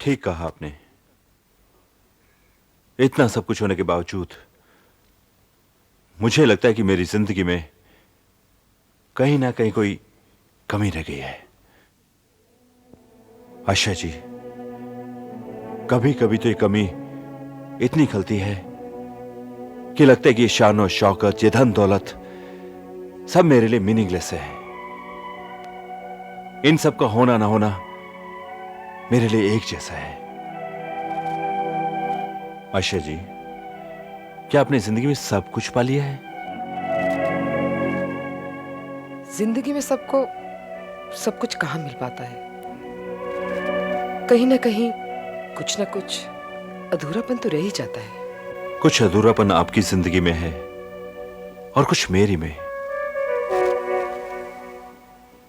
ठीक कहा आपने। इतना सब कुछ होने के बावजूद मुझे लगता है कि मेरी जिंदगी में कहीं ना कहीं कोई कमी रह गई है। आशा जी, कभी कभी तो ये कमी इतनी खलती है कि लगता है कि ये शान और शौकत, ये धन दौलत सब मेरे लिए मीनिंगलेस है। इन सब का होना ना होना मेरे लिए एक जैसा है। आशा जी, क्या आपने जिंदगी में सब कुछ पा लिया है? जिंदगी में सबको सब कुछ कहां मिल पाता है। कहीं ना कहीं कुछ ना कुछ अधूरापन तो रह ही जाता है। कुछ अधूरापन आपकी जिंदगी में है और कुछ मेरी में।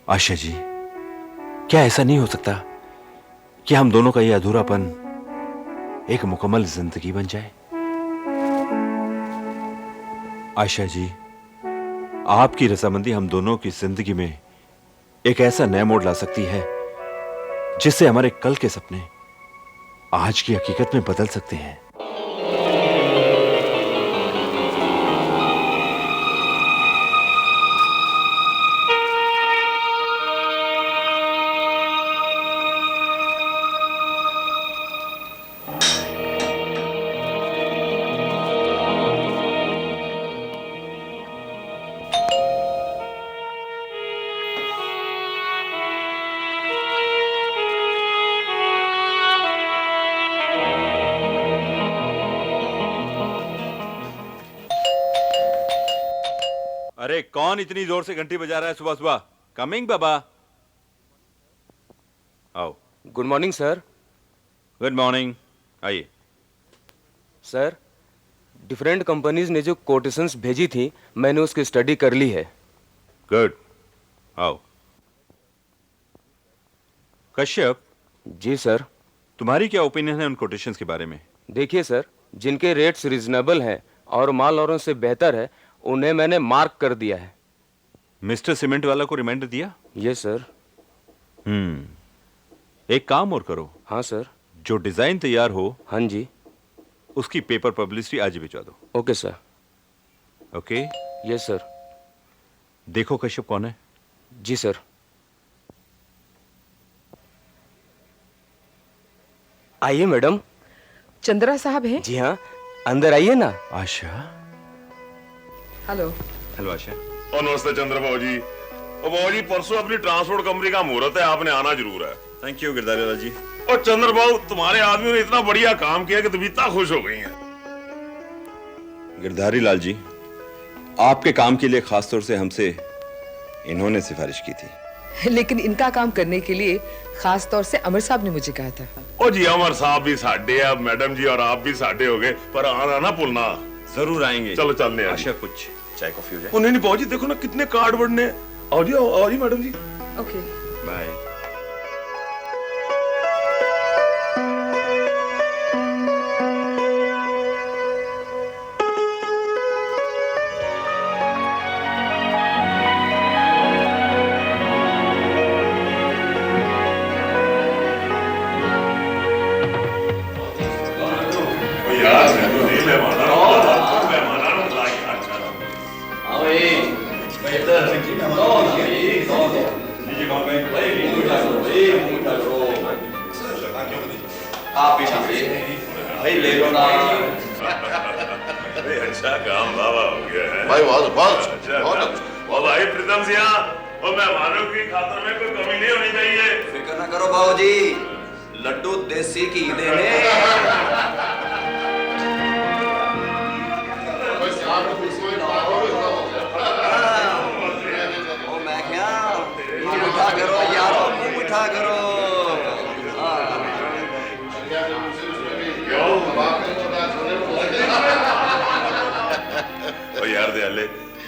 आशा जी, क्या ऐसा नहीं हो सकता कि हम दोनों का यह अधूरापन एक मुकम्मल जिंदगी बन जाए? आशा जी, आपकी रजामंदी हम दोनों की जिंदगी में एक ऐसा नया मोड़ ला सकती है जिससे हमारे कल के सपने आज की हकीकत में बदल सकते हैं। अरे कौन इतनी जोर से घंटी बजा रहा है सुबह सुबह? कमिंग बाबा। आओ। Good morning sir. Good morning, आइए। सर, डिफरेंट कंपनीज ने जो कोटेशंस भेजी थी मैंने उसकी स्टडी कर ली है। गुड, आओ। कश्यप। जी सर। तुम्हारी क्या ओपिनियन है उन कोटेशंस के बारे में? देखिए सर, जिनके रेट्स रिजनेबल हैं और माल औरों से बेहतर है उन्हें मैंने मार्क कर दिया है। मिस्टर सीमेंट वाला को रिमाइंडर दिया? Yes sir. एक काम और करो। हाँ सर। जो डिजाइन तैयार हो, हाँ जी, उसकी पेपर पब्लिसिटी आज ही भिजवा दो। Okay sir. Okay. Yes sir. देखो कश्यप कौन है। जी सर। आइए मैडम। चंद्रा साहब हैं? जी हाँ, अंदर आइए ना। आशा। हेलो। हेलो आशा। और नमस्ते चंद्र बाबू जी। और बाबू जी, परसों अपनी ट्रांसपोर्ट कंपनी का मुहूर्त है, आपने आना जरूर है। Thank you Girdhari Lal ji. और चंद्र बाबू, तुम्हारे आदमी ने इतना बढ़िया काम किया कि तुम इतना खुश हो गई हैं। गिरधारी लाल जी, आपके काम के लिए खासतौर से हमसे इन्होंने सिफारिश की थी। लेकिन इनका काम करने के लिए खास तौर से अमर साहब ने मुझे कहा था। ओ जी, अमर साहब भी साडे, अब मैडम जी और आप भी साडे हो गए, पर आना ना भूलना। जरूर आएंगे। चलो चलने हैं। आशा, कुछ चाय कॉफी हो जाए? नहीं नहीं बाबू जी, देखो ना कितने कार्ड बढ़ने। आओ जी, आओ जी मैडम जी। Okay, bye. आप भी भाई ले लो ना। अच्छा काम बाबा हो गया है भाई, बहुत बहुत अच्छा, बहुत और भाई प्रीतम सिंह, और मेहमानों की खातर में कोई कमी नहीं होनी चाहिए। फिक्र ना करो बाबू जी, लड्डू देसी घी देने। ओ मैं क्या, मुंह मीठा करो यारो, मुंह मीठा करो। और यार दयाले,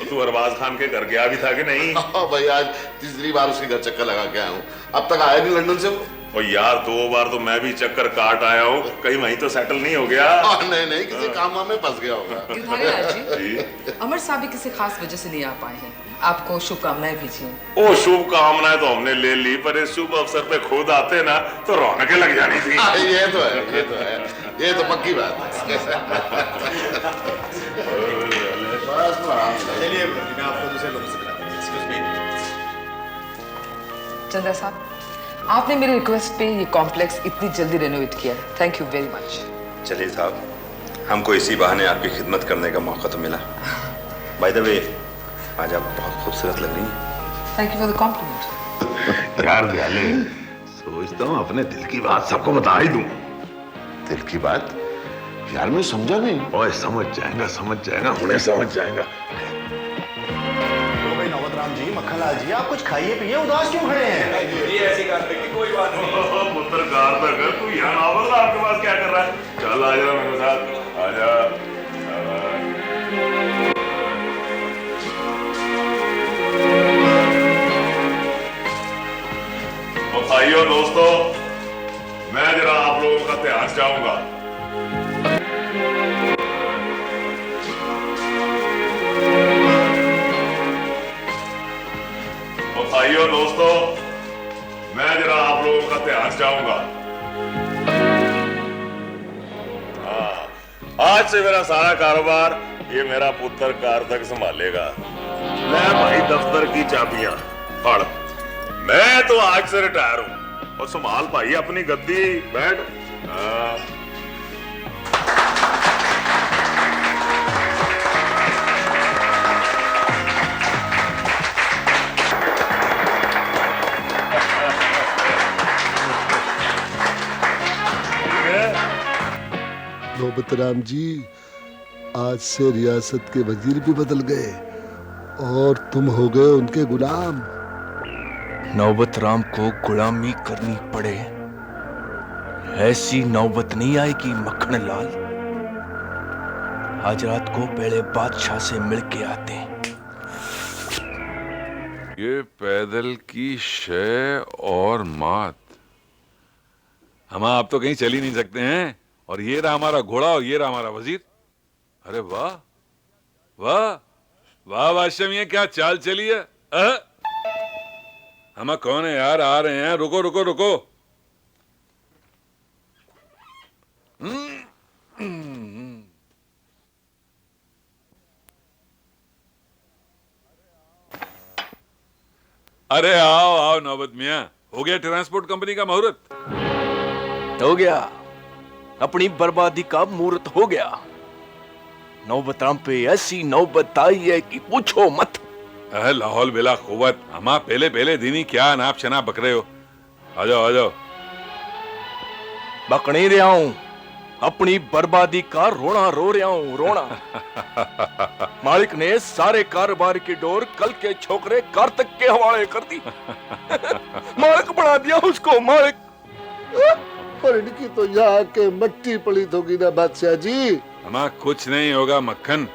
तू अरबाज खान के घर गया भी था कि नहीं? हाँ भाई, आज तीसरी बार उसके घर चक्कर लगा के आया हूँ। अब तक आया नहीं लंदन से वो। और यार 2 बार तो मैं भी चक्कर काट आया हूँ, कहीं वहीं तो सेटल नहीं हो गया? नहीं नहीं, किसी काम में फंस गया होगा। गिरधारी लाल जी, अमर साहब भी किसी खास वजह से नहीं आ पाए हैं। आपको शुभकामनाएं भेजी। ओ शुभकामनाएं तो हमने ले ली, पर इस शुभ अवसर पे खुद आते ना तो रौनकें लग जानी थी। ये तो है, ये तो है, ये तो पक्की बात है। चलिए मैं आपको दूसरे लोगों से मिलाता हूं। Excuse me. चंदा साहब, आपने मेरी रिक्वेस्ट पे ये कॉम्प्लेक्स इतनी जल्दी रेनोवेट किया है, थैंक यू वेरी मच। चलिए साहब, हमको इसी बहाने आपकी खिदमत करने का मौका तो मिला। बाय द वे, आज आप बहुत खूबसूरत लग रही हैं। Thank you for the compliment. यार दयाले, सोचता हूँ अपने दिल की बात सबको बता ही दूं। दिल की बात यार मैं समझा नहीं। ओए समझ जाएगा, उन्हें समझ जाएगा। तो भाई नौबतराम जी, मक्खनलाल जी, आप कुछ खाइए पिए, उदास क्यों खड़े हैं? ये ऐसी कार्तिक की कोई बात नहीं। पुत्र कार्तक, तू यहाँ नावल आपके पास क्या कर रहा है? चल आ जा मेरे साथ, आ जा। तो भाइयों दोस्तों, मैं जरा आप लोगों का ध्यान चाहूंगा। भाइयों दोस्तों, मैं जरा आप लोगों का ध्यान चाहूंगा। आज से मेरा सारा कारोबार ये मेरा पुत्र कार्तक संभालेगा। मैं भाई दफ्तर की चाबियां पढ़। मैं तो आज से रिटायर हूं, और संभाल भाई अपनी गद्दी, बैठ। नौबतराम जी, आज से रियासत के वजीर भी बदल गए और तुम हो गए उनके गुलाम। नौबत राम को गुलामी करनी पड़े, ऐसी नौबत नहीं आएगी मक्खन लाल। आज रात को पहले बादशाह से मिलके आते हैं। ये पैदल की शय और मात, हम आप तो कहीं चल ही नहीं सकते हैं। और ये रहा हमारा घोड़ा और ये रहा हमारा वजीर। अरे वाह वाह वाह बादशाह, ये क्या चाल चली है। हम कौन है यार, आ रहे हैं, रुको रुको रुको। अरे आओ आओ नौबत मियां, हो गया ट्रांसपोर्ट कंपनी का मुहूर्त? हो गया, अपनी बर्बादी का मुहूर्त हो गया। नौबत राम पे ऐसी नौबत आई है कि पूछो मत। लाहौल बिला कुव्वत, हमा पहले पहले दिन ही क्या नाप शनाप बक रहे हो। आ जाओ। बक नहीं रहा हूं, अपनी बर्बादी का रोना रो रहा हूं, रोना। मालिक ने सारे कारोबार की डोर कल के छोकरे कार्तक के हवाले कर दी। मालिक बना दिया उसको, मालिक। पर इनकी तो यहाँ के मट्टी पलीत होगी ना बादशाह जी। हमा कुछ नहीं होगा मक्खन,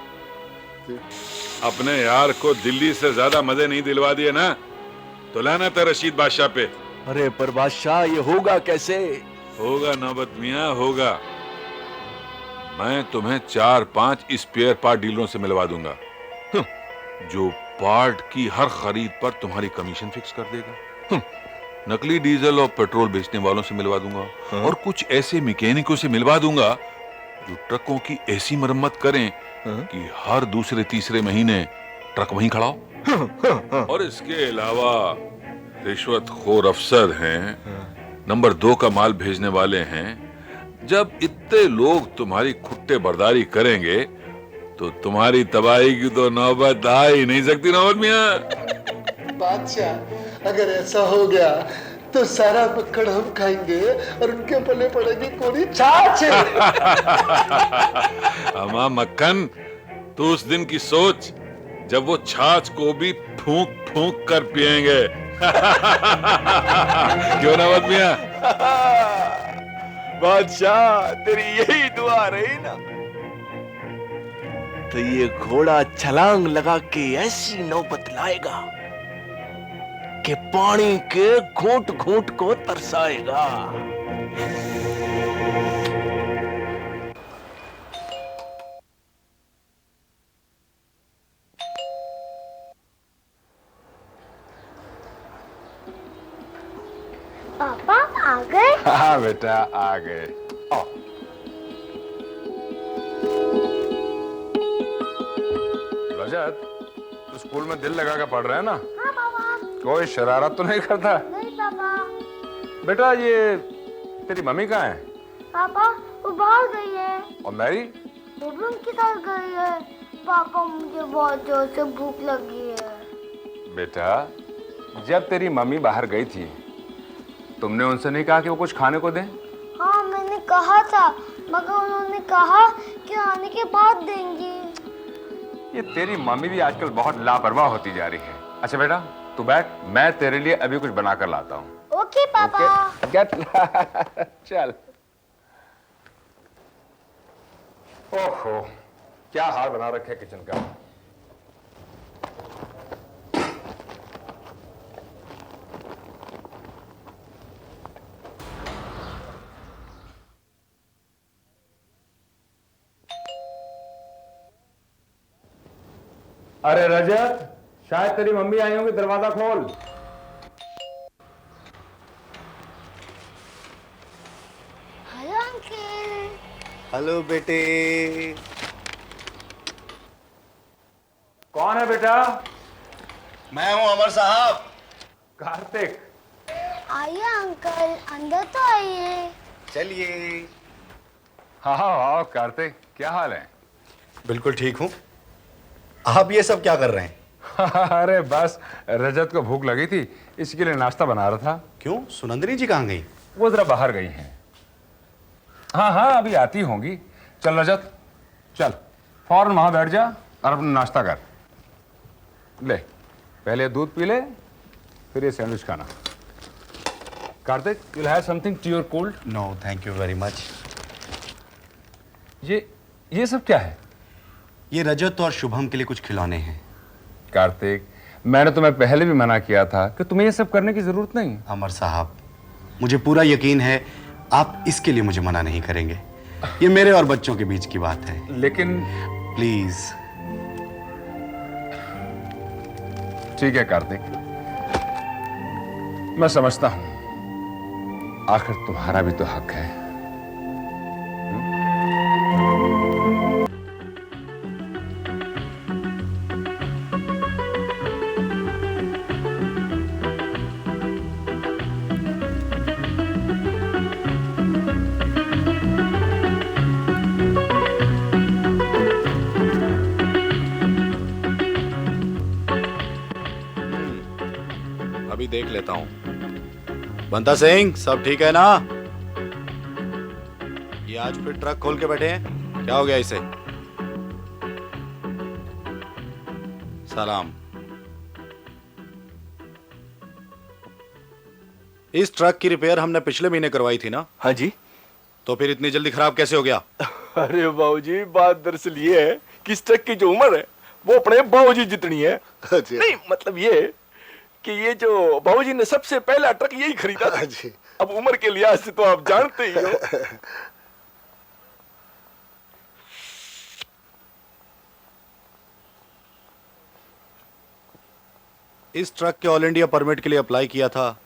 अपने यार को दिल्ली से ज्यादा मजे नहीं दिलवा दिए ना, तो लानत है रशीद बादशाह पे। अरे पर बादशाह, ये होगा कैसे? होगा नौबत मियां, होगा। मैं तुम्हें 4-5 स्पेयर पार्ट डीलरों से मिलवा दूंगा, जो पार्ट की हर खरीद पर तुम्हारी कमीशन फिक्स कर देगा। नकली डीजल और पेट्रोल बेचने वालों से मिलवा दूंगा, और कुछ ऐसे मैकेनिकों से मिलवा दूंगा जो ट्रकों की ऐसी मरम्मत करें कि हर दूसरे तीसरे महीने ट्रक वहीं खड़ा हो। और इसके अलावा रिश्वतखोर अफसर हैं, नंबर 2 का माल भेजने वाले हैं। जब इतने लोग तुम्हारी खुट्टे बर्दारी करेंगे तो तुम्हारी तबाही की तो नौबत आ ही नहीं सकती नौबत मियां। बादशाह, अगर ऐसा हो गया तो सारा मक्खन हम खाएंगे और उनके पले पड़ेगी कोरी छाछ। अमा मक्खन, तू उस दिन की सोच जब वो छाछ को भी फूंक फूंक कर पिएंगे। क्यों नौबत मियां? बादशाह, तेरी यही दुआ रही ना, तो ये घोड़ा छलांग लगा के ऐसी नौबत लाएगा कि पानी के घूंट घूंट को तरसाएगा। हाँ बेटा आ गए। आओ। रजत, तू स्कूल में दिल लगा के पढ़ रहा है ना? हाँ पापा। कोई शरारत तो नहीं करता? नहीं पापा। बेटा ये तेरी मम्मी कहाँ है? पापा वो बाहर गई है। और मैरी? वो भी उनके साथ गई है। पापा मुझे बहुत जोर से भूख लगी है। बेटा जब तेरी मम्मी बाहर गई थी तुमने उनसे नहीं कहा कि वो कुछ खाने को दें? हाँ मैंने कहा था मगर उन्होंने कहा कि आने के बाद देंगी। ये तेरी मम्मी भी आजकल बहुत लापरवाह होती जा रही है। अच्छा बेटा तू बैठ, मैं तेरे लिए अभी कुछ बना कर लाता हूँ। ओके पापा। गेट चल। ओहो क्या हाल बना रखे किचन का। अरे रजत, शायद तेरी मम्मी आई होंगी, दरवाजा खोल। Hello uncle. हेलो बेटे। कौन है बेटा? मैं हूं अमर साहब। कार्तिक। आइए अंकल अंदर तो आइए। चलिए। हाँ हाँ आओ कार्तिक, क्या हाल है? बिल्कुल ठीक हूं। आप ये सब क्या कर रहे हैं? अरे बस रजत को भूख लगी थी इसके लिए नाश्ता बना रहा था। क्यों सुनंदनी जी कहाँ गई? वो जरा बाहर गई हैं। हाँ हाँ अभी आती होंगी। चल रजत चल फौरन वहां बैठ जा और अपना नाश्ता कर ले। पहले दूध पी ले फिर ये सैंडविच खाना। Kartik you'll have something to your cold? No thank you very much. ये सब क्या है? ये रजत और शुभम के लिए कुछ खिलौने हैं। कार्तिक मैंने तुम्हें पहले भी मना किया था कि तुम्हें ये सब करने की जरूरत नहीं। अमर साहब मुझे पूरा यकीन है आप इसके लिए मुझे मना नहीं करेंगे। ये मेरे और बच्चों के बीच की बात है। लेकिन प्लीज। ठीक है कार्तिक मैं समझता हूं, आखिर तुम्हारा भी तो हक है। अभी देख लेता हूं। बंता सिंह सब ठीक है ना? ये आज फिर ट्रक खोल के बैठे हैं, क्या हो गया इसे? सलाम। इस ट्रक की रिपेयर हमने पिछले महीने करवाई थी ना? हाँ जी। तो फिर इतनी जल्दी खराब कैसे हो गया? अरे बाबूजी बात दरअसल ये है कि इस ट्रक की जो उम्र है वो अपने बाबूजी जितनी है। नहीं मतलब ये कि ये जो बाबूजी ने सबसे पहला ट्रक यही खरीदा था। अब उम्र के लिहाज से तो आप जानते ही हो। इस ट्रक के ऑल इंडिया परमिट के लिए अप्लाई किया था,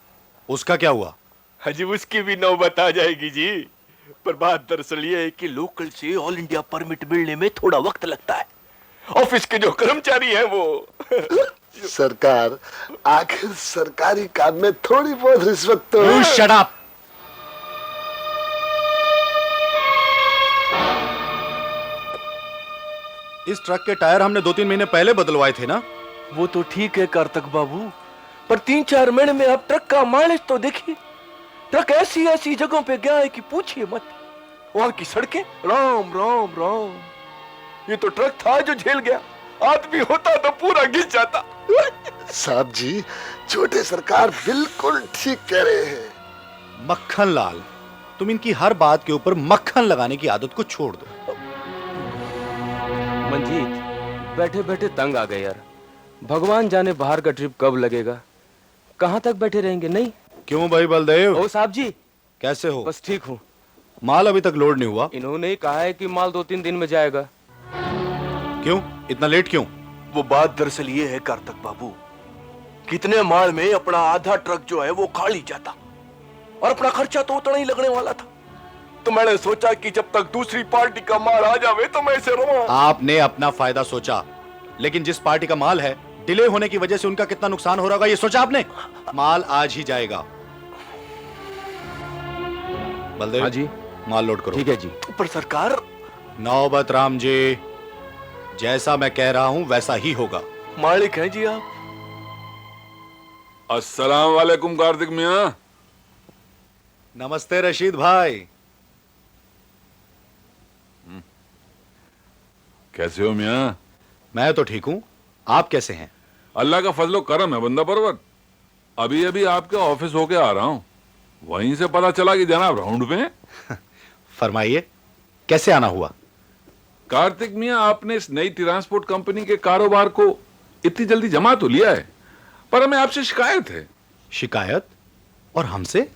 उसका क्या हुआ? हाँ जी उसकी भी नौबत आ जाएगी जी। पर बात दरअसल ये है कि लोकल से ऑल इंडिया परमिट मिलने में थोड़ा वक्त लगता है। ऑफिस के जो कर्मचारी हैं वो सरकार आखिर सरकारी काम में थोड़ी बहुत रिश्वत तो You shut up! इस ट्रक के टायर हमने 2-3 महीने पहले बदलवाए थे ना? वो तो ठीक है कार्तिक बाबू, पर 3-4 महीने में आप ट्रक का माइलेज तो देखिए। ट्रक ऐसी ऐसी जगहों पे गया है कि पूछिए मत। वहां की सड़कें राम राम राम। ये तो ट्रक था जो झेल गया, आदमी होता तो पूरा घिस जाता। साहब जी छोटे सरकार बिल्कुल ठीक कह रहे हैं। मक्खन लाल तुम इनकी हर बात के ऊपर मक्खन लगाने की आदत को छोड़ दो। मंजीत बैठे बैठे तंग आ गए यार। भगवान जाने बाहर का ट्रिप कब लगेगा, कहां तक बैठे रहेंगे। नहीं क्यों भाई बलदेव? ओ साहब जी कैसे हो? बस ठीक हूँ। माल अभी तक लोड नहीं हुआ? इन्होंने ही कहा है कि माल 2-3 दिन में जाएगा। क्यों इतना लेट क्यों? वो बात दरअसल ये है कार्तिक बाबू, कितने माल में अपना आधा ट्रक जो है वो खाली जाता। और अपना खर्चा तो उतना ही लगने वाला था। तो मैंने सोचा कि जब तक दूसरी पार्टी का माल आ जावे तो मैं इसे रोवां। आपने अपना फायदा सोचा, लेकिन जिस पार्टी का माल है, डिले होने की वजह से उनका कितना नुकसान हो रहा होगा ये सोचा आपने? माल आज ही जाएगा। बलदेव, हाँ जी, माल लोड करो। ठीक है जी। पर सरकार। नौबत राम जी, जैसा मैं कह रहा हूं वैसा ही होगा। मालिक हैं जी आप। अस्सलाम वालेकुम कार्तिक मियां। नमस्ते रशीद भाई। कैसे हो मियां? मैं तो ठीक हूं, आप कैसे हैं? अल्लाह का फजलो करम है बंदा परवर। अभी अभी आपके ऑफिस होके आ रहा हूं, वहीं से पता चला कि जनाब राउंड पे हैं। फरमाइए, कैसे आना हुआ? कार्तिक मियां, आपने इस नई ट्रांसपोर्ट कंपनी के कारोबार को इतनी जल्दी जमा तो लिया है, पर हमें आपसे शिकायत है। शिकायत? और हमसे?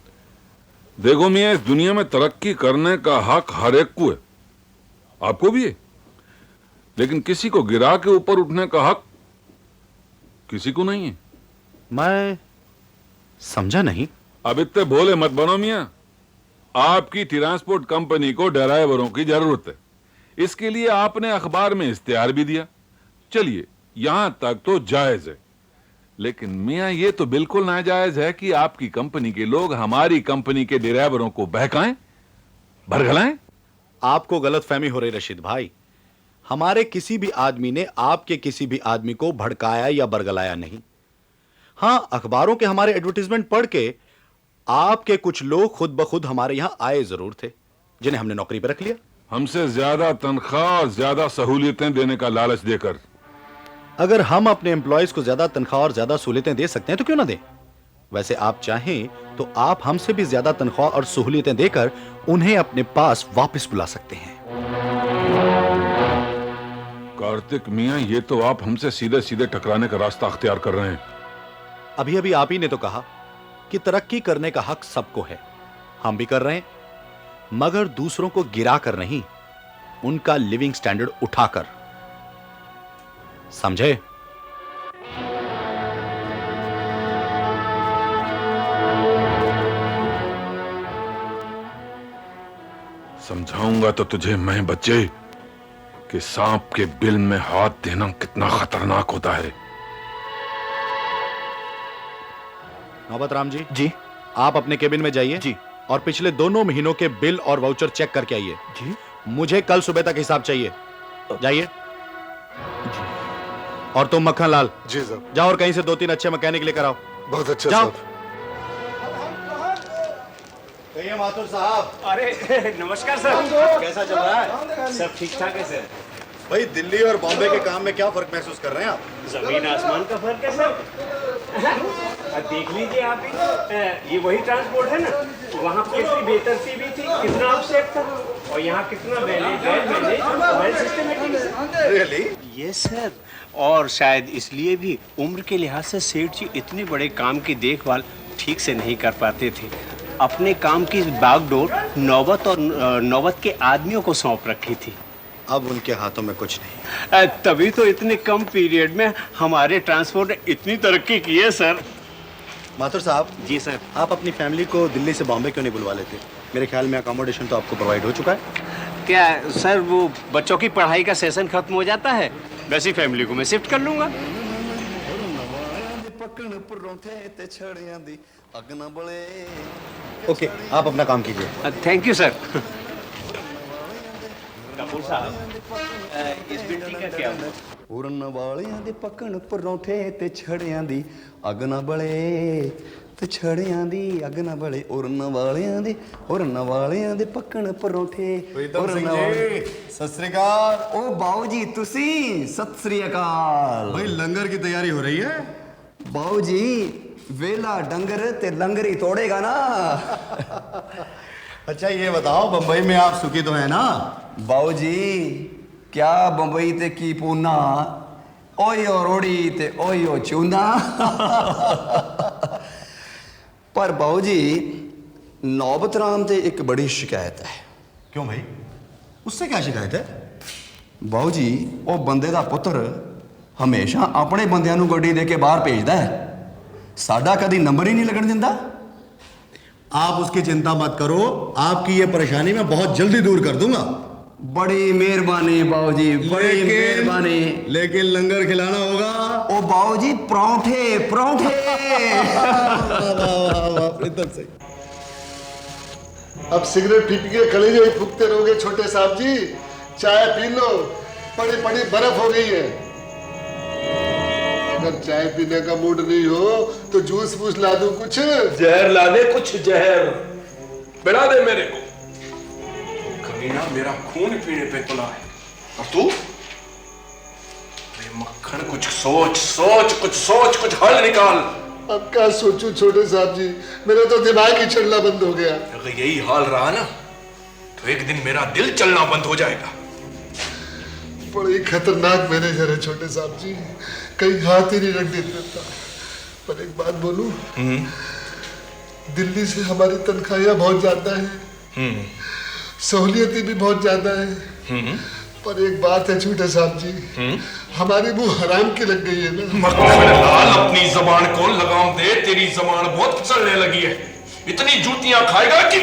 देखो मियां, इस दुनिया में तरक्की करने का हक हर एक को है, आपको भी है, लेकिन किसी को गिरा के ऊपर उठने का हक किसी को नहीं है। मैं समझा नहीं। अब इतने भोले मत बनो मियां। आपकी ट्रांसपोर्ट कंपनी को ड्राइवरों की जरूरत है, इसके लिए आपने अखबार में इश्तिहार भी दिया। चलिए, यहां तक तो जायज है, लेकिन मियां ये तो बिल्कुल नाजायज है कि आपकी कंपनी के लोग हमारी कंपनी के ड्राइवरों को बहकाएं, भरगलाएं। आपको गलतफहमी हो रही रशीद भाई। हमारे किसी भी आदमी ने आपके किसी भी आदमी को भड़काया या बरगलाया नहीं। हां, अखबारों के हमारे एडवर्टाइजमेंट पढ़ के आपके कुछ लोग खुद ब खुद हमारे यहां आए जरूर थे, जिन्हें हमने नौकरी पर रख लिया। हमसे ज्यादा तनख्वाह और ज्यादा सहूलियतें देने का लालच देकर। अगर हम अपने एम्प्लॉयज को ज्यादा तनख्वाह और ज्यादा सहूलियतें दे सकते हैं तो क्यों ना दें? वैसे आप चाहें तो आप हमसे भी ज्यादा तनख्वाह और सहूलियतें देकर उन्हें अपने पास वापस बुला सकते हैं। कार्तिक मियां, ये तो आप हमसे सीधे सीधे टकराने का रास्ता अख्तियार कर रहे हैं। अभी अभी आप ही ने तो कहा कि तरक्की करने का हक सबको है। हम भी कर रहे हैं, मगर दूसरों को गिराकर नहीं, उनका लिविंग स्टैंडर्ड उठाकर। समझे? समझाऊंगा तो तुझे मैं बच्चे कि सांप के बिल में हाथ देना कितना खतरनाक होता है। नौबत राम जी। जी। आप अपने केबिन में जाइए जी, और पिछले दोनों महीनों के बिल और वाउचर चेक करके आइए जी। मुझे कल सुबह तक हिसाब चाहिए। जाइए। और तुम मक्खन लाल जी साहब, जाओ और कहीं से 2-3 अच्छे मैकेनिक लेकर आओ। बहुत अच्छा जाओ। साहब। कहिए माथुर साहब। अरे नमस्कार सर। कैसा चल रहा है? सब ठीक ठाक है सर। भाई, दिल्ली और बॉम्बे के काम में क्या फर्क महसूस कर रहे हैं आप? जमीन आसमान का फर्क है सर। देख लीजिए आप ही, ये वही ट्रांसपोर्ट है ना। वहाँ कितनी बेतरतीबी थी, कितना अपसेट था, और यहाँ कितना well systematic. Really? Yes sir. और शायद इसलिए भी उम्र के लिहाज से सेठ जी इतने बड़े काम की देखभाल ठीक से नहीं कर पाते थे। अपने काम की बागडोर नौबत और नौबत के आदमियों को सौंप रखी थी। अब उनके हाथों में कुछ नहीं। तभी तो इतने कम पीरियड में हमारे ट्रांसपोर्ट ने इतनी तरक्की की है सर। माथुर साहब। जी सर। आप अपनी फैमिली को दिल्ली से बॉम्बे क्यों नहीं बुलवा लेते? मेरे ख्याल में अकोमोडेशन तो आपको प्रोवाइड हो चुका है। क्या सर, वो बच्चों की पढ़ाई का सेशन खत्म हो जाता है, वैसी फैमिली को मैं शिफ्ट कर लूंगा। ओके, आप अपना काम कीजिए। Thank you sir. कपूर साहब, इस बिल्डिंग का क्या हुआ? उड़न वालियां दे पकण परोठे ते छड़ियां दी अग ना बले, ते छड़ियां दी अग ना बले। उड़न वालियां दे पकण परोठे। सत श्री अकाल। ओ बाऊ जी, तुसी सत श्री अकाल। भाई, लंगर की तैयारी हो रही है? बाऊ जी, वेला डंगर ते लंगर ही तोड़ेगा ना। अच्छा, ये बताओ, बंबई में आप सुखी तो है ना? बाऊ जी, क्या बंबई ते की पूना, ओयो रोड़ी ते ओयो चूना। पर बाऊ जी, नौबत राम ते एक बड़ी शिकायत है। क्यों भाई, उससे क्या शिकायत है? बाऊ जी, वो बंदे दा पुत्र हमेशा अपने बंदियां नूं गड्डी दे के बाहर भेजदा है, साडा कदी नंबर ही नहीं लगन दिंदा। आप उसकी चिंता मत करो, आपकी ये परेशानी मैं बहुत जल्दी दूर कर दूंगा। बड़ी मेहरबानी बाबूजी, बड़ी मेहरबानी। लेकिन लंगर खिलाना होगा। ओ बाबूजी परांठे परांठे। सही। अब सिगरेट पी पी के कलेजे ही फूकते रहोगे छोटे साहब जी। चाय पी लो, पड़ी पड़ी बर्फ हो गई है। अगर चाय पीने का मूड नहीं हो तो जूस फूस ला दूं कुछ। जहर ला दे, कुछ जहर पिला दे मेरे को। कमीना मेरा खून पीने पे तुला है, और तू? अरे मक्खन, कुछ सोच सोच, कुछ सोच, कुछ हल निकाल। अब क्या सोचूं छोटे साहब जी, मेरा तो दिमाग ही चलना बंद हो गया। अगर यही हाल रहा ना तो एक दिन मेरा दिल चलना बंद हो जाएगा। बड़ी खतरनाक मैनेजर है छोटे साहब जी, कहीं हाथ ही नहीं रख देता। पर एक बात बोलूं, दिल्ली से हमारी तनख्वाहियां बहुत ज्यादा है, सहूलियतें भी बहुत ज्यादा है। पर एक बात है छोटे साहब जी, हमारी मुंह हराम की लग गई है ना। मक्खन लाल, अपनी जबान को लगाम दे, तेरी जबान बहुत फिसलने लगी है। इतनी जूतियां खाएगा कि